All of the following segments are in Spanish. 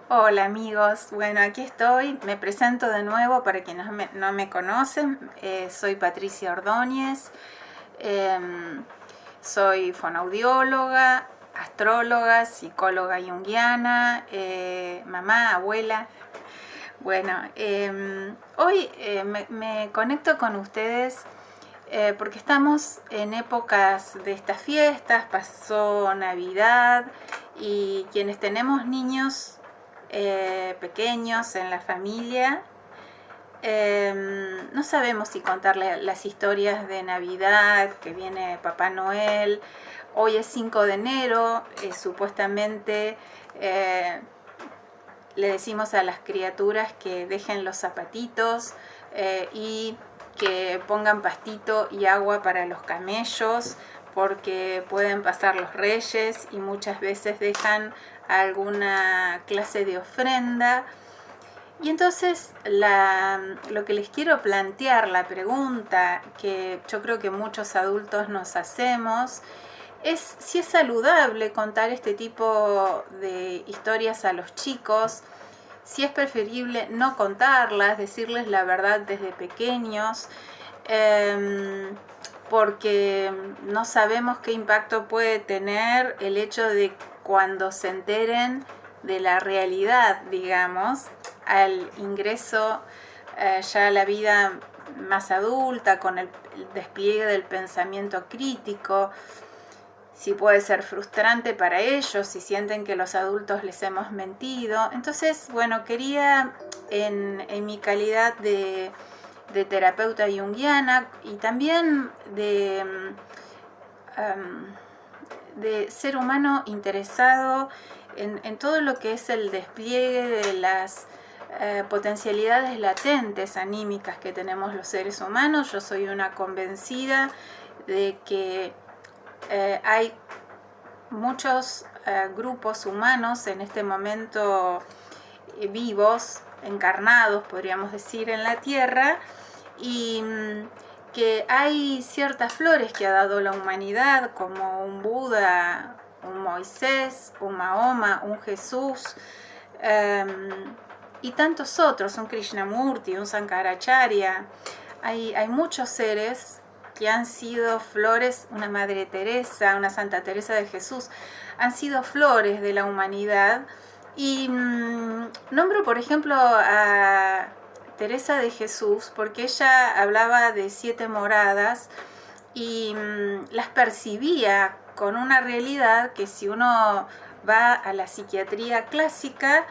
Hola amigos, bueno aquí estoy, me presento de nuevo para quienes no me conocen, soy Patricia Ordóñez, em, soy fonoaudióloga, astróloga, psicóloga junguiana, mamá, abuela. Bueno, hoy me conecto con ustedes porque estamos en épocas de estas fiestas, pasó Navidad y quienes tenemos niños pequeños en la familia, no sabemos si contarle las historias de Navidad, que viene Papá Noel. Hoy es 5 de enero, supuestamente le decimos a las criaturas que dejen los zapatitos y que pongan pastito y agua para los camellos, porque pueden pasar los reyes y muchas veces dejan alguna clase de ofrenda. Y entonces lo que les quiero plantear, la pregunta que yo creo que muchos adultos nos hacemos, es si es saludable contar este tipo de historias a los chicos, si es preferible no contarlas, decirles la verdad desde pequeños, porque no sabemos qué impacto puede tener el hecho de cuando se enteren de la realidad, digamos, al ingreso ya a la vida más adulta, con el despliegue del pensamiento crítico, si puede ser frustrante para ellos, si sienten que los adultos les hemos mentido. Entonces, bueno, quería en mi calidad de terapeuta junguiana y también de ser humano interesado en todo lo que es el despliegue de las potencialidades latentes anímicas que tenemos los seres humanos. Yo soy una convencida de que hay muchos grupos humanos en este momento vivos, encarnados, podríamos decir, en la Tierra, y que hay ciertas flores que ha dado la humanidad, como un Buda, un Moisés, un Mahoma, un Jesús, y tantos otros, un Krishnamurti, un Sankaracharya. Hay muchos seres que han sido flores, una Madre Teresa, una Santa Teresa de Jesús, han sido flores de la humanidad. Y nombro, por ejemplo, a Teresa de Jesús porque ella hablaba de 7 moradas y las percibía con una realidad que, si uno va a la psiquiatría clásica,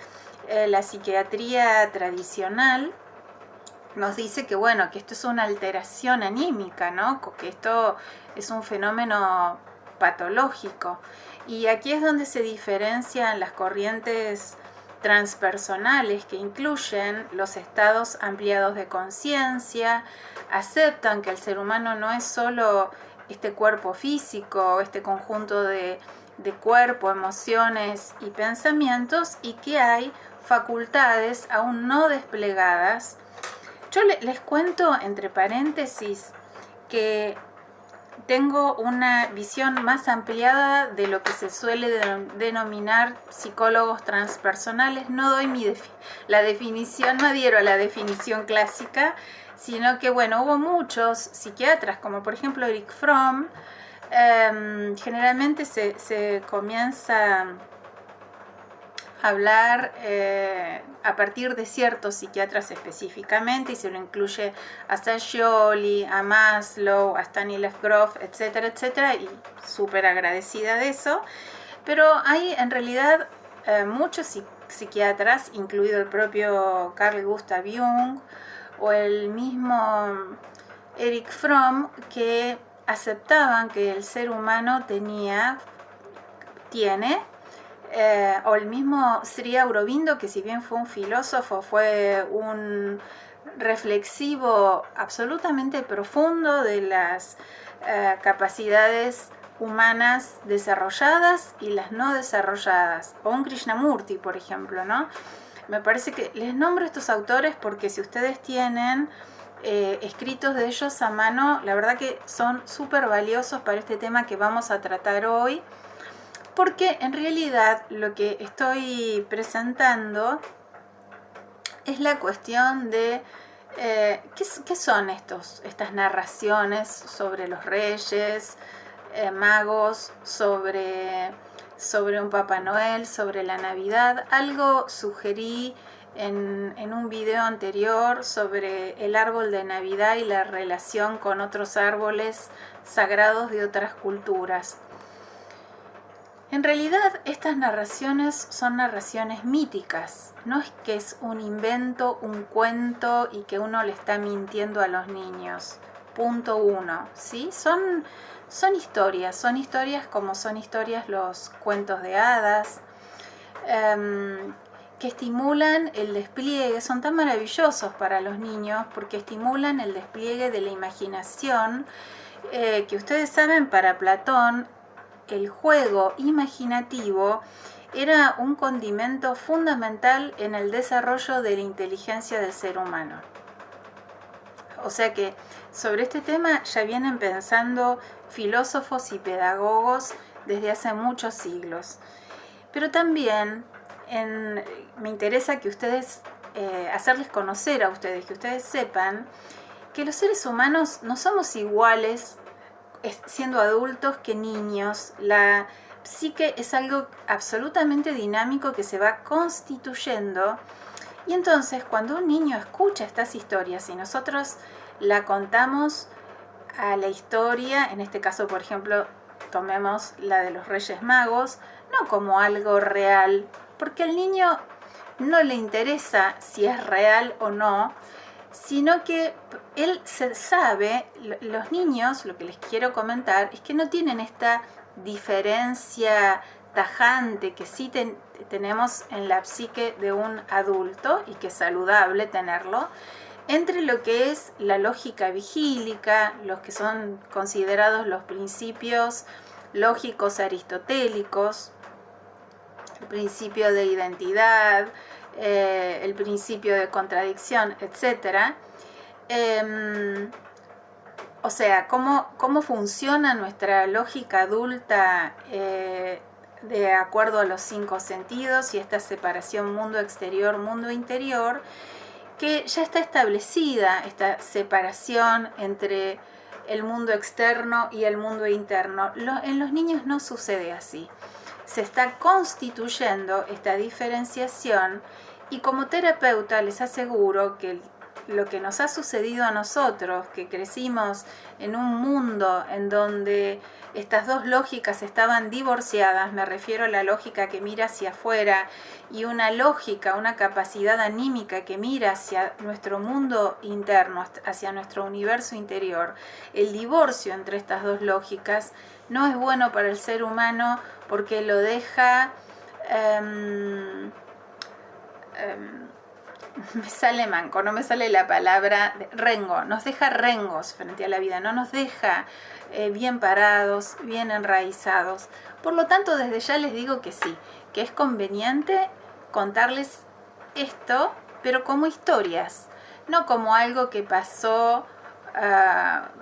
la psiquiatría tradicional nos dice que, bueno, que esto es una alteración anímica, ¿no? Que esto es un fenómeno patológico. Y aquí es donde se diferencian las corrientes transpersonales, que incluyen los estados ampliados de conciencia, aceptan que el ser humano no es solo este cuerpo físico, este conjunto de cuerpo, emociones y pensamientos, y que hay facultades aún no desplegadas. Yo les cuento, entre paréntesis, que tengo una visión más ampliada de lo que se suele denominar psicólogos transpersonales. No doy la definición, no adhiero a la definición clásica, sino que, bueno, hubo muchos psiquiatras, como por ejemplo Erich Fromm. Generalmente se comienza hablar a partir de ciertos psiquiatras específicamente, y se lo incluye a Scioli, a Maslow, a Stanislav Grof, etcétera, etcétera, y súper agradecida de eso. Pero hay en realidad muchos psiquiatras, incluido el propio Carl Gustav Jung o el mismo Erich Fromm, que aceptaban que el ser humano tiene o el mismo Sri Aurobindo, que si bien fue un filósofo, fue un reflexivo absolutamente profundo de las capacidades humanas desarrolladas y las no desarrolladas, o un Krishnamurti, por ejemplo, ¿no? Me parece que les nombro estos autores porque si ustedes tienen escritos de ellos a mano, la verdad que son súper valiosos para este tema que vamos a tratar hoy, porque en realidad lo que estoy presentando es la cuestión de ¿qué son estas narraciones sobre los reyes, magos, sobre un Papá Noel, sobre la Navidad? Algo sugerí en un video anterior sobre el árbol de Navidad y la relación con otros árboles sagrados de otras culturas. En realidad estas narraciones son narraciones míticas, no es que es un invento, un cuento y que uno le está mintiendo a los niños. Punto uno, ¿sí? Son historias como son historias los cuentos de hadas, que estimulan el despliegue, son tan maravillosos para los niños porque estimulan el despliegue de la imaginación, que ustedes saben, para Platón el juego imaginativo era un condimento fundamental en el desarrollo de la inteligencia del ser humano. O sea que sobre este tema ya vienen pensando filósofos y pedagogos desde hace muchos siglos. Pero también me interesa que ustedes, hacerles conocer a ustedes, que ustedes sepan que los seres humanos no somos iguales siendo adultos que niños. La psique es algo absolutamente dinámico que se va constituyendo, y entonces cuando un niño escucha estas historias y nosotros la contamos a la historia, en este caso por ejemplo tomemos la de los Reyes Magos, no como algo real, porque al niño no le interesa si es real o no, sino que él se sabe, los niños, lo que les quiero comentar es que no tienen esta diferencia tajante que sí tenemos en la psique de un adulto, y que es saludable tenerlo, entre lo que es la lógica vigílica, los que son considerados los principios lógicos aristotélicos, el principio de identidad, el principio de contradicción, etc. O sea, cómo funciona nuestra lógica adulta de acuerdo a los 5 sentidos y esta separación mundo exterior, mundo interior, que ya está establecida, esta separación entre el mundo externo y el mundo interno. En los niños no sucede así. Se está constituyendo esta diferenciación, y como terapeuta les aseguro que lo que nos ha sucedido a nosotros, que crecimos en un mundo en donde estas dos lógicas estaban divorciadas, me refiero a la lógica que mira hacia afuera y una lógica, una capacidad anímica que mira hacia nuestro mundo interno, hacia nuestro universo interior. El divorcio entre estas dos lógicas no es bueno para el ser humano porque lo deja... me sale manco, no me sale la palabra rengo, nos deja rengos frente a la vida, no nos deja bien parados, bien enraizados. Por lo tanto, desde ya les digo que sí, que es conveniente contarles esto, pero como historias, no como algo que pasó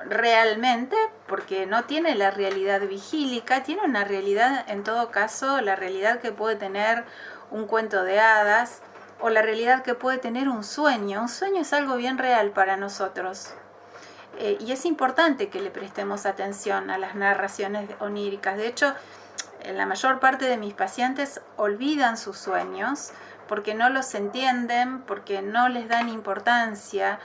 realmente, porque no tiene la realidad vigílica, tiene una realidad, en todo caso, la realidad que puede tener un cuento de hadas, o la realidad que puede tener un sueño. Un sueño es algo bien real para nosotros. Y es importante que le prestemos atención a las narraciones oníricas. De hecho, la mayor parte de mis pacientes olvidan sus sueños porque no los entienden, porque no les dan importancia.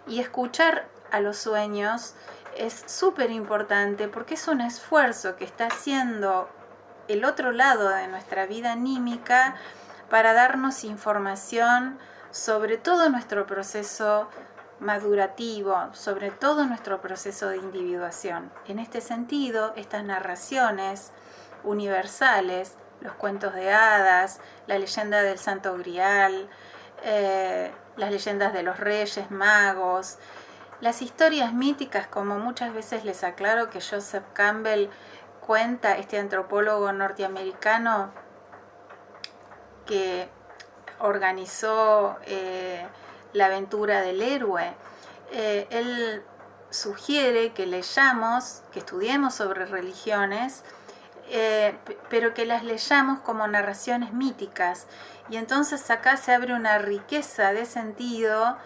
Y escuchar a los sueños es súper importante porque es un esfuerzo que está haciendo el otro lado de nuestra vida anímica para darnos información sobre todo nuestro proceso madurativo, sobre todo nuestro proceso de individuación. En este sentido, estas narraciones universales, los cuentos de hadas, la leyenda del Santo Grial, las leyendas de los Reyes Magos, las historias míticas, como muchas veces les aclaro que Joseph Campbell cuenta, este antropólogo norteamericano que organizó la aventura del héroe. Él sugiere que leyamos, que estudiemos sobre religiones pero que las leyamos como narraciones míticas. Y entonces acá se abre una riqueza de sentido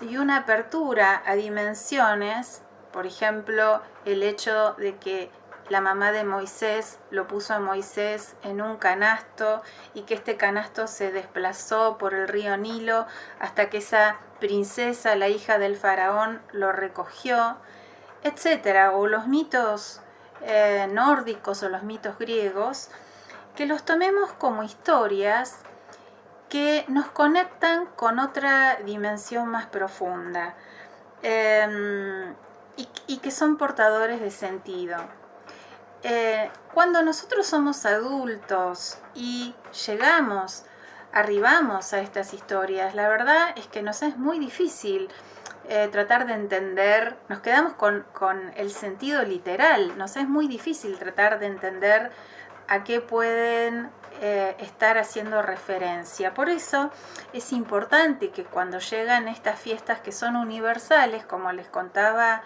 y una apertura a dimensiones. Por ejemplo, el hecho de que la mamá de Moisés lo puso a Moisés en un canasto y que este canasto se desplazó por el río Nilo hasta que esa princesa, la hija del faraón, lo recogió, etcétera. O los mitos nórdicos o los mitos griegos, que los tomemos como historias que nos conectan con otra dimensión más profunda y que son portadores de sentido. Cuando nosotros somos adultos y arribamos a estas historias, la verdad es que nos es muy difícil tratar de entender, nos quedamos con el sentido literal, nos es muy difícil tratar de entender a qué pueden estar haciendo referencia. Por eso es importante que cuando llegan estas fiestas que son universales, como les contaba,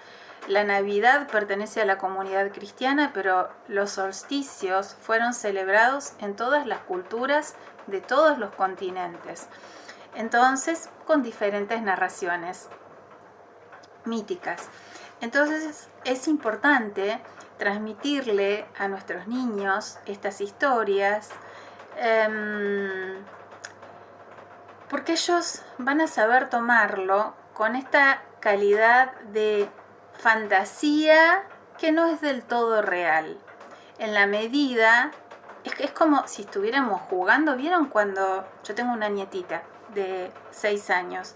la Navidad pertenece a la comunidad cristiana, pero los solsticios fueron celebrados en todas las culturas de todos los continentes. Entonces, con diferentes narraciones míticas. Entonces, es importante transmitirle a nuestros niños estas historias, porque ellos van a saber tomarlo con esta calidad de fantasía que no es del todo real. En la medida, es como si estuviéramos jugando. ¿Vieron cuando yo tengo una nietita de 6 años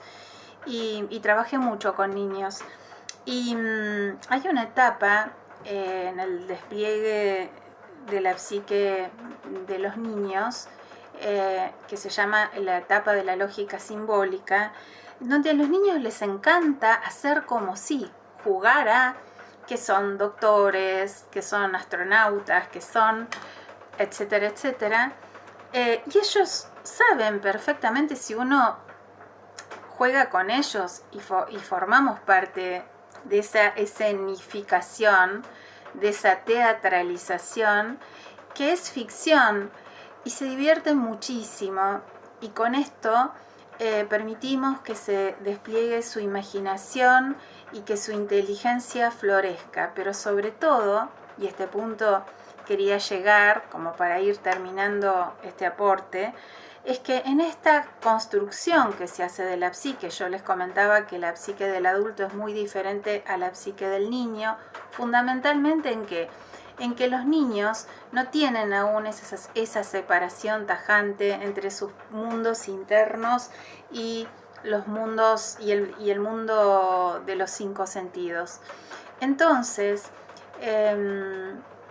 y trabajé mucho con niños? Y hay una etapa en el despliegue de la psique de los niños que se llama la etapa de la lógica simbólica, donde a los niños les encanta hacer como si jugar a que son doctores, que son astronautas, que son etcétera, etcétera. Y ellos saben perfectamente, si uno juega con ellos y formamos parte de esa escenificación, de esa teatralización, que es ficción, y se divierten muchísimo, y con esto permitimos que se despliegue su imaginación y que su inteligencia florezca. Pero sobre todo, y a este punto quería llegar como para ir terminando este aporte, es que en esta construcción que se hace de la psique, yo les comentaba que la psique del adulto es muy diferente a la psique del niño, fundamentalmente en que los niños no tienen aún esa separación tajante entre sus mundos internos y los mundos y el mundo de los 5 sentidos. Entonces,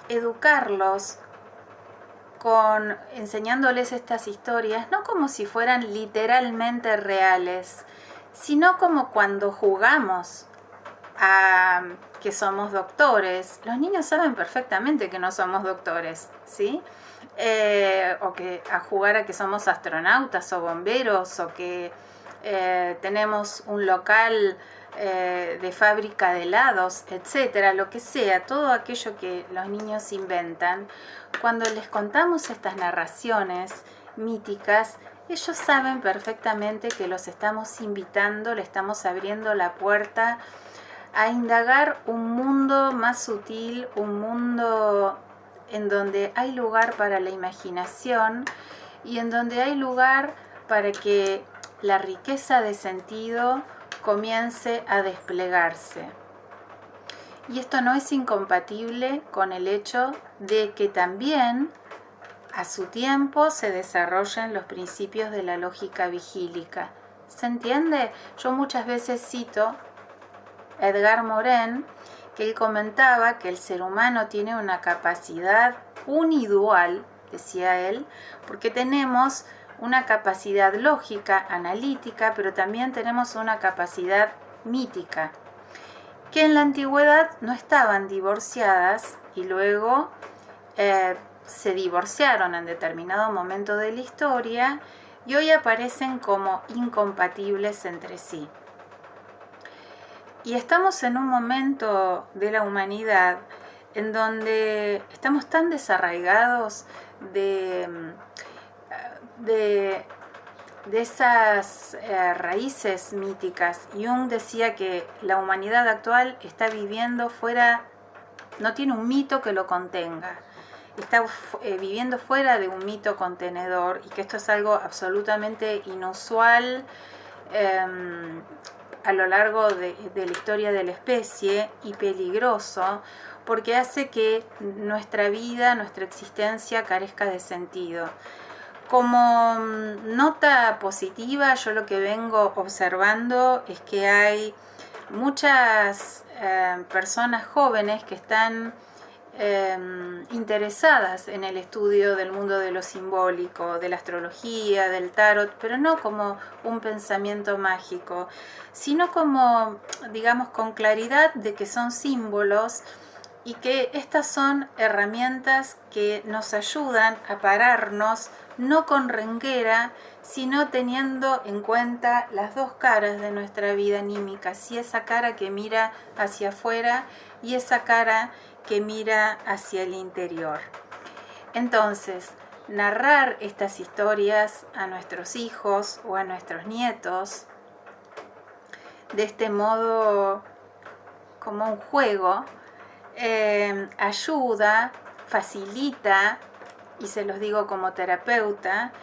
educarlos enseñándoles estas historias, no como si fueran literalmente reales, sino como cuando jugamos a que somos doctores. Los niños saben perfectamente que no somos doctores, ¿sí? O que a jugar a que somos astronautas o bomberos, o que tenemos un local de fábrica de helados, etcétera, lo que sea, todo aquello que los niños inventan. Cuando les contamos estas narraciones míticas, ellos saben perfectamente que los estamos invitando, le estamos abriendo la puerta a indagar un mundo más sutil, un mundo en donde hay lugar para la imaginación y en donde hay lugar para que la riqueza de sentido comience a desplegarse. Y esto no es incompatible con el hecho de que también a su tiempo se desarrollan los principios de la lógica vigílica. ¿Se entiende? Yo muchas veces cito a Edgar Morin, que él comentaba que el ser humano tiene una capacidad unidual, decía él, porque tenemos una capacidad lógica, analítica, pero también tenemos una capacidad mítica, que en la antigüedad no estaban divorciadas y luego se divorciaron en determinado momento de la historia y hoy aparecen como incompatibles entre sí. Y estamos en un momento de la humanidad en donde estamos tan desarraigados de esas raíces míticas. Jung decía que la humanidad actual está viviendo fuera, no tiene un mito que lo contenga, está viviendo fuera de un mito contenedor, y que esto es algo absolutamente inusual a lo largo de la historia de la especie, y peligroso, porque hace que nuestra vida, nuestra existencia carezca de sentido. Como nota positiva, yo lo que vengo observando es que hay muchas personas jóvenes que están interesadas en el estudio del mundo de lo simbólico, de la astrología, del tarot, pero no como un pensamiento mágico, sino como, digamos, con claridad de que son símbolos, y que estas son herramientas que nos ayudan a pararnos, no con renguera, sino teniendo en cuenta las dos caras de nuestra vida anímica, si esa cara que mira hacia afuera y esa cara que mira hacia el interior. Entonces, narrar estas historias a nuestros hijos o a nuestros nietos de este modo, como un juego, ayuda, facilita, y se los digo como terapeuta,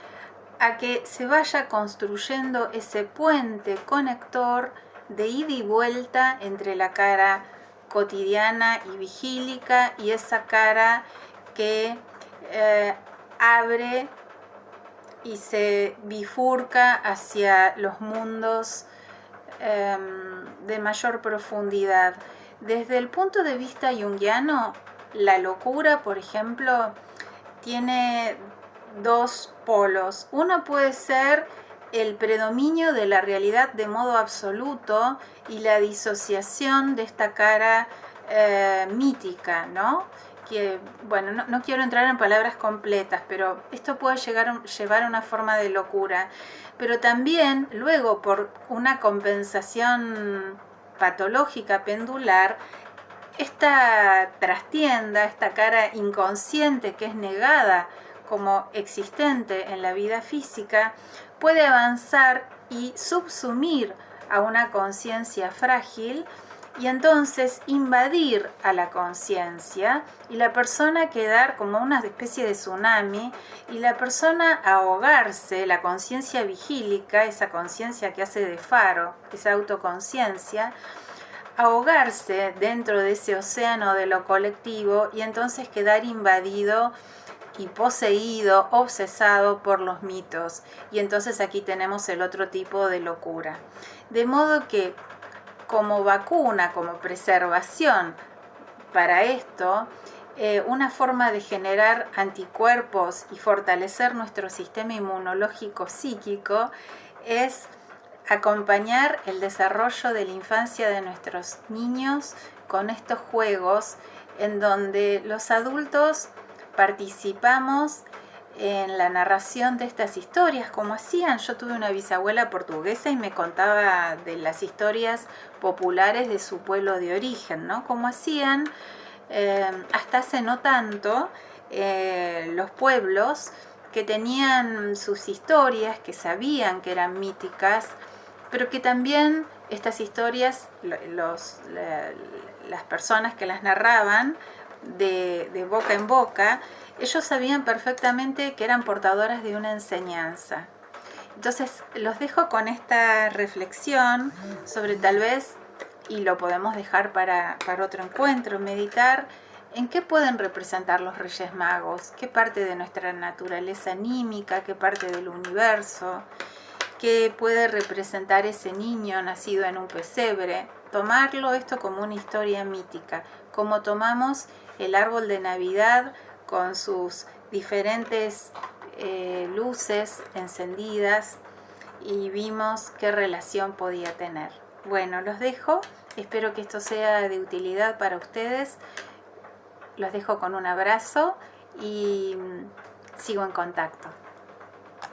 a que se vaya construyendo ese puente conector de ida y vuelta entre la cara cotidiana y vigílica y esa cara que abre y se bifurca hacia los mundos de mayor profundidad. Desde el punto de vista junguiano, la locura, por ejemplo, tiene dos polos. Uno puede ser el predominio de la realidad de modo absoluto y la disociación de esta cara mítica, ¿no? Que, bueno, no quiero entrar en palabras completas, pero esto puede llevar a una forma de locura. Pero también, luego, por una compensación patológica pendular, esta trastienda, esta cara inconsciente que es negada como existente en la vida física, puede avanzar y subsumir a una conciencia frágil, y entonces invadir a la conciencia, y la persona quedar como una especie de tsunami, y la persona ahogarse, la conciencia vigílica, esa conciencia que hace de faro, esa autoconciencia, ahogarse dentro de ese océano de lo colectivo, y entonces quedar invadido y poseído, obsesado por los mitos. Y entonces aquí tenemos el otro tipo de locura. De modo que, como vacuna, como preservación para esto, una forma de generar anticuerpos y fortalecer nuestro sistema inmunológico psíquico es acompañar el desarrollo de la infancia de nuestros niños con estos juegos en donde los adultos participamos en la narración de estas historias, como hacían. Yo tuve una bisabuela portuguesa y me contaba de las historias populares de su pueblo de origen, ¿no? Como hacían hasta hace no tanto los pueblos que tenían sus historias, que sabían que eran míticas, pero que también estas historias, las personas que las narraban de boca en boca, ellos sabían perfectamente que eran portadoras de una enseñanza. Entonces los dejo con esta reflexión sobre, tal vez, y lo podemos dejar para otro encuentro, meditar en qué pueden representar los Reyes Magos, qué parte de nuestra naturaleza anímica, qué parte del universo, qué puede representar ese niño nacido en un pesebre. Tomarlo esto como una historia mítica, como tomamos el árbol de Navidad con sus diferentes luces encendidas y vimos qué relación podía tener. Bueno, los dejo, espero que esto sea de utilidad para ustedes. Los dejo con un abrazo y sigo en contacto.